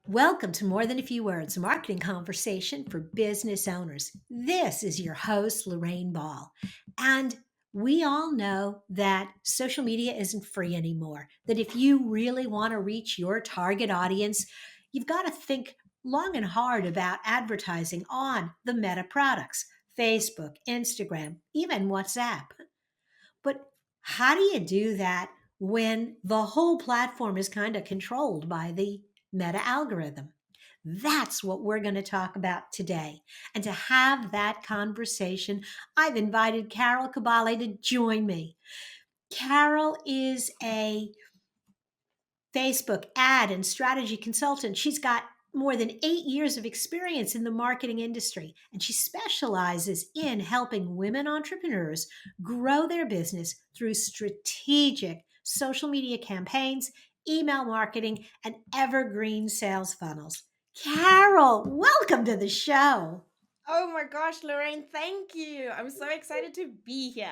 Welcome to More Than a Few Words, a marketing conversation for business owners. This is your host, Lorraine Ball. And we all know that social media isn't free anymore, that if you really want to reach your target audience, you've got to think long and hard about advertising on the meta products, Facebook, Instagram, even WhatsApp. But how do you do that when the whole platform is kind of controlled by the meta algorithm? That's what we're going to talk about today. And to have that conversation, I've invited Carol Kabaale to join me. Carol is a Facebook ad and strategy consultant. She's got more than 8 years of experience in the marketing industry, and she specializes in helping women entrepreneurs grow their business through strategic social media campaigns, email marketing, and evergreen sales funnels. Carol, welcome to the show. Oh my gosh, Lorraine, thank you. I'm so excited to be here.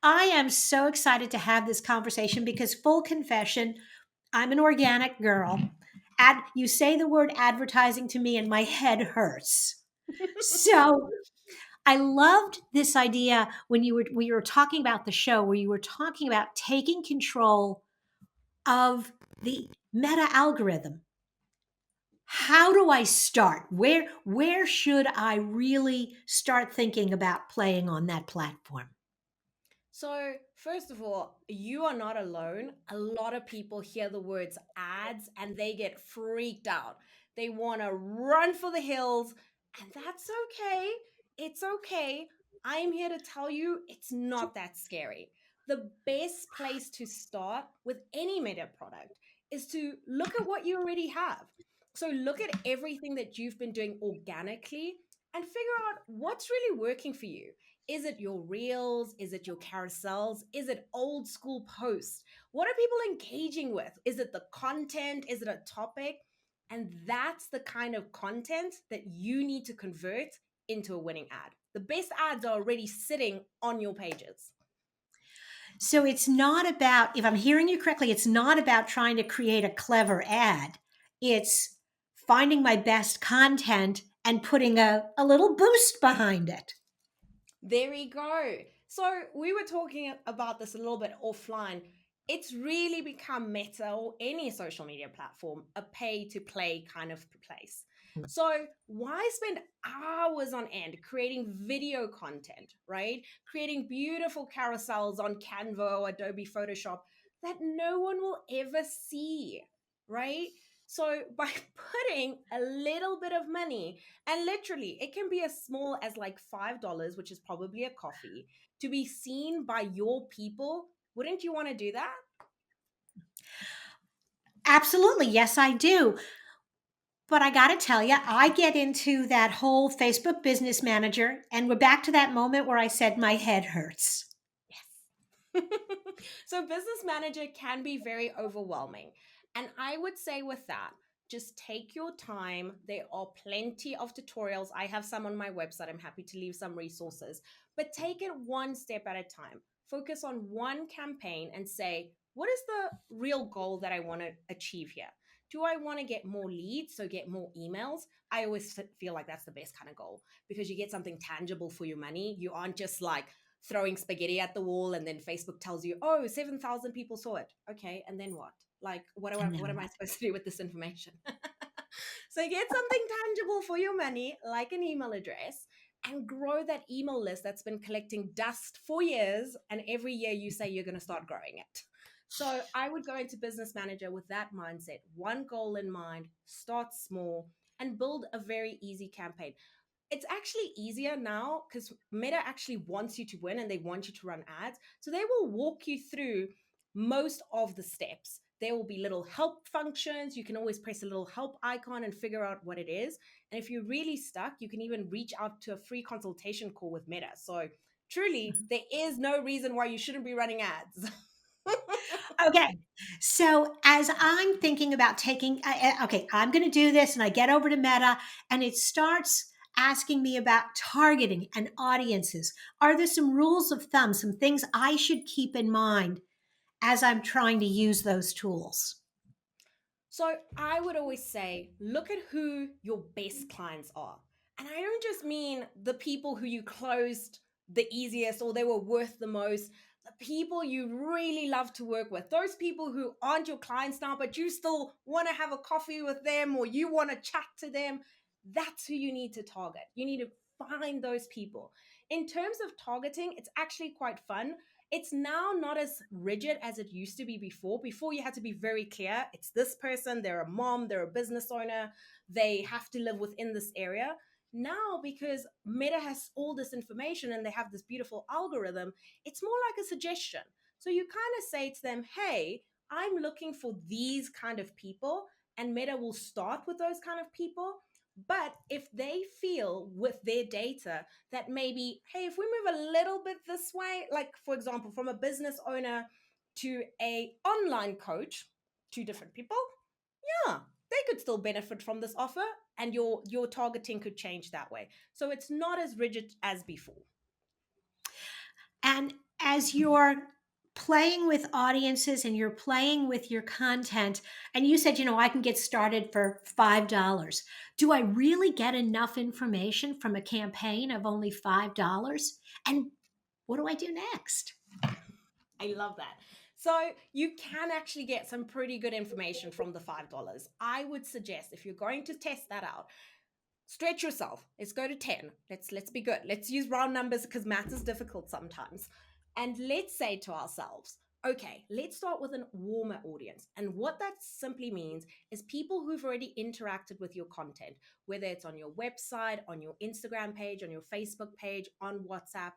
I am so excited to have this conversation because, full confession, I'm an organic girl. You say the word advertising to me, and my head hurts. So I loved this idea when we were talking about the show, where you were talking about taking control of the meta algorithm. How do I start? Where should I really start thinking about playing on that platform? So, first of all, you are not alone. A lot of people hear the words ads and they get freaked out. They want to run for the hills, and that's okay. It's okay. I'm here to tell you it's not that scary. The best place to start with any meta product is to look at what you already have. So, look at everything that you've been doing organically and figure out what's really working for you. Is it your reels? Is it your carousels? Is it old school posts? What are people engaging with? Is it the content? Is it a topic? And that's the kind of content that you need to convert into a winning ad. The best ads are already sitting on your pages. So it's not about, if I'm hearing you correctly, it's not about trying to create a clever ad. It's finding my best content and putting a little boost behind it. There we go. So we were talking about this a little bit offline. It's really become Meta or any social media platform a pay to play kind of place. So why spend hours on end creating video content, right? Creating beautiful carousels on Canva or Adobe Photoshop that no one will ever see, right? So by putting a little bit of money, and literally, it can be as small as like $5, which is probably a coffee, to be seen by your people. Wouldn't you want to do that? Absolutely. Yes, I do. But I got to tell you, I get into that whole Facebook business manager, and we're back to that moment where I said my head hurts. Yes. So, business manager can be very overwhelming. And I would say, with that, just take your time. There are plenty of tutorials. I have some on my website. I'm happy to leave some resources, but take it one step at a time. Focus on one campaign and say, what is the real goal that I want to achieve here? Do I want to get more leads, so get more emails? I always feel like that's the best kind of goal because you get something tangible for your money. You aren't just like, throwing spaghetti at the wall and then Facebook tells you, oh, 7,000 people saw it. Okay, and then what? Like, And what then am I what? supposed to do with this information? So get something tangible for your money, like an email address, and grow that email list that's been collecting dust for years. And every year you say you're going to start growing it. So I would go into business manager with that mindset, one goal in mind, start small, and build a very easy campaign. It's actually easier now because Meta actually wants you to win and they want you to run ads. So they will walk you through most of the steps. There will be little help functions. You can always press a little help icon and figure out what it is. And if you're really stuck, you can even reach out to a free consultation call with Meta. So truly, there is no reason why you shouldn't be running ads. Okay. So as I'm thinking about okay, I'm going to do this, and I get over to Meta, and it starts asking me about targeting and audiences. Are there some rules of thumb, some things I should keep in mind as I'm trying to use those tools? So I would always say, look at who your best clients are. And I don't just mean the people who you closed the easiest or they were worth the most, the people you really love to work with, those people who aren't your clients now, but you still want to have a coffee with them or you want to chat to them. That's who you need to target. You need to find those people. In terms of targeting, it's actually quite fun. It's now not as rigid as it used to be before. Before, you had to be very clear. It's this person, they're a mom, they're a business owner, they have to live within this area. Now, because Meta has all this information and they have this beautiful algorithm, it's more like a suggestion. So you kind of say to them, hey, I'm looking for these kind of people, and Meta will start with those kind of people. But if they feel with their data that maybe, hey, if we move a little bit this way, like for example, from a business owner to a online coach, two different people, yeah, they could still benefit from this offer, and your targeting could change that way. So it's not as rigid as before. And as you're playing with audiences and you're playing with your content, and you said, I can get started for $5. Do I really get enough information from a campaign of only $5? And what do I do next? I love that. So you can actually get some pretty good information from the $5. I would suggest, if you're going to test that out, stretch yourself. Let's go to 10. Let's be good. Let's use round numbers because math is difficult sometimes. And let's say to ourselves, okay, let's start with a warmer audience. And what that simply means is people who've already interacted with your content, whether it's on your website, on your Instagram page, on your Facebook page, on WhatsApp.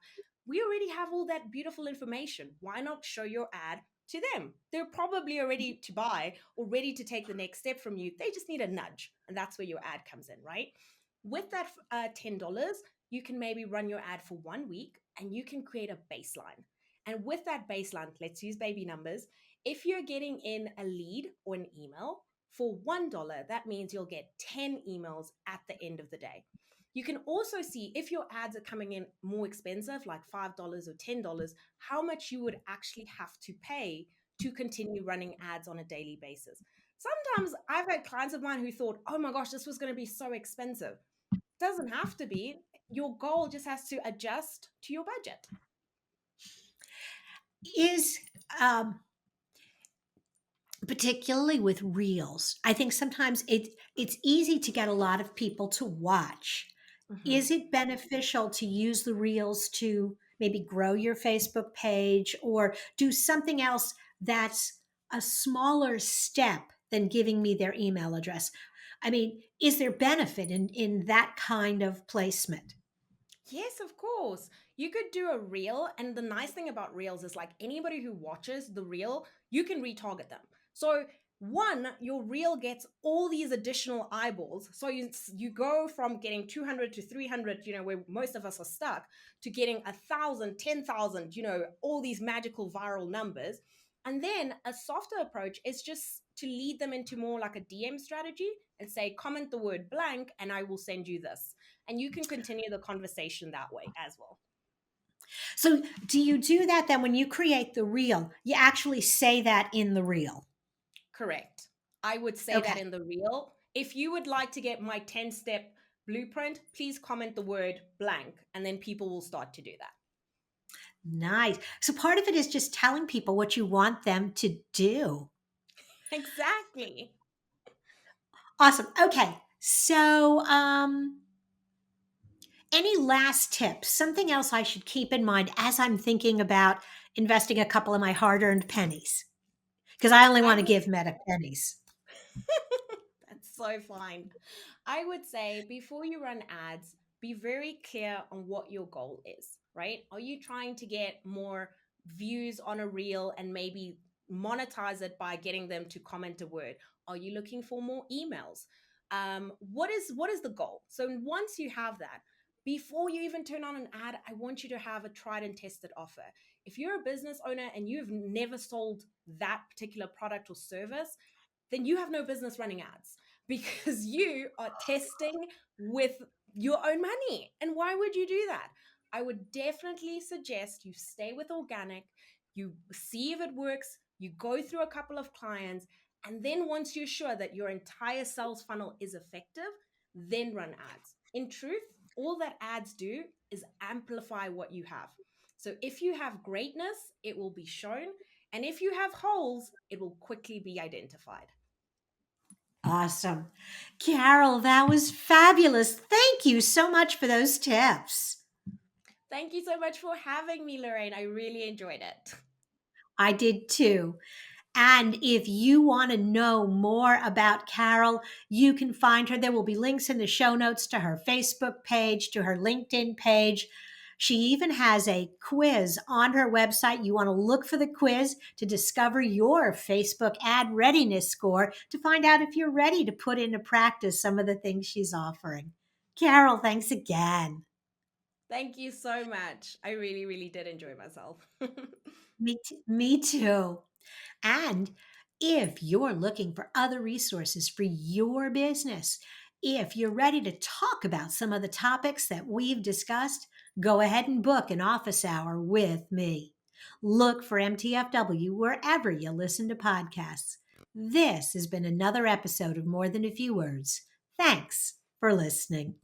We already have all that beautiful information. Why not show your ad to them? They're probably ready to buy or ready to take the next step from you. They just need a nudge. And that's where your ad comes in, right? With that $10, you can maybe run your ad for 1 week and you can create a baseline. And with that baseline, let's use baby numbers. If you're getting in a lead or an email for $1, that means you'll get 10 emails at the end of the day. You can also see if your ads are coming in more expensive, like $5 or $10, how much you would actually have to pay to continue running ads on a daily basis. Sometimes I've had clients of mine who thought, oh my gosh, this was going to be so expensive. Doesn't have to be. Your goal just has to adjust to your budget. Is particularly with reels, I think sometimes it's easy to get a lot of people to watch. Mhm. Is it beneficial to use the reels to maybe grow your Facebook page or do something else that's a smaller step than giving me their email address? I mean, is there benefit in that kind of placement? Yes, of course. You could do a reel. And the nice thing about reels is like anybody who watches the reel, you can retarget them. So, one, your reel gets all these additional eyeballs. So you go from getting 200 to 300, where most of us are stuck, to getting 1,000, 10,000, all these magical viral numbers. And then a softer approach is just to lead them into more like a DM strategy and say, comment the word blank, and I will send you this, and you can continue the conversation that way as well. So, do you do that then when you create the reel? You actually say that in the reel. Correct. I would say that Okay. in the reel. If you would like to get my 10-step blueprint, please comment the word blank, and then people will start to do that. Nice. So part of it is just telling people what you want them to do. Exactly. Awesome. Okay. So, any last tips? Something else I should keep in mind as I'm thinking about investing a couple of my hard-earned pennies? Because I only I want to would give Meta pennies. That's so fine. I would say before you run ads, be very clear on what your goal is, right? Are you trying to get more views on a reel and maybe monetize it by getting them to comment a word? Are you looking for more emails? What is the goal? So once you have that, before you even turn on an ad, I want you to have a tried and tested offer. If you're a business owner and you've never sold that particular product or service, then you have no business running ads because you are testing with your own money. And why would you do that? I would definitely suggest you stay with organic, you see if it works, you go through a couple of clients, And then once you're sure that your entire sales funnel is effective, then run ads. In truth, all that ads do is amplify what you have. So if you have greatness, it will be shown. And if you have holes, it will quickly be identified. Awesome. Carol, that was fabulous. Thank you so much for those tips. Thank you so much for having me, Lorraine. I really enjoyed it. I did too. And if you want to know more about Carol, you can find her. There will be links in the show notes to her Facebook page, to her LinkedIn page. She even has a quiz on her website. You want to look for the quiz to discover your Facebook ad readiness score to find out if you're ready to put into practice some of the things she's offering. Carol, thanks again. Thank you so much. I really, really did enjoy myself. Me too. And if you're looking for other resources for your business, if you're ready to talk about some of the topics that we've discussed, go ahead and book an office hour with me. Look for MTFW wherever you listen to podcasts. This has been another episode of More Than a Few Words. Thanks for listening.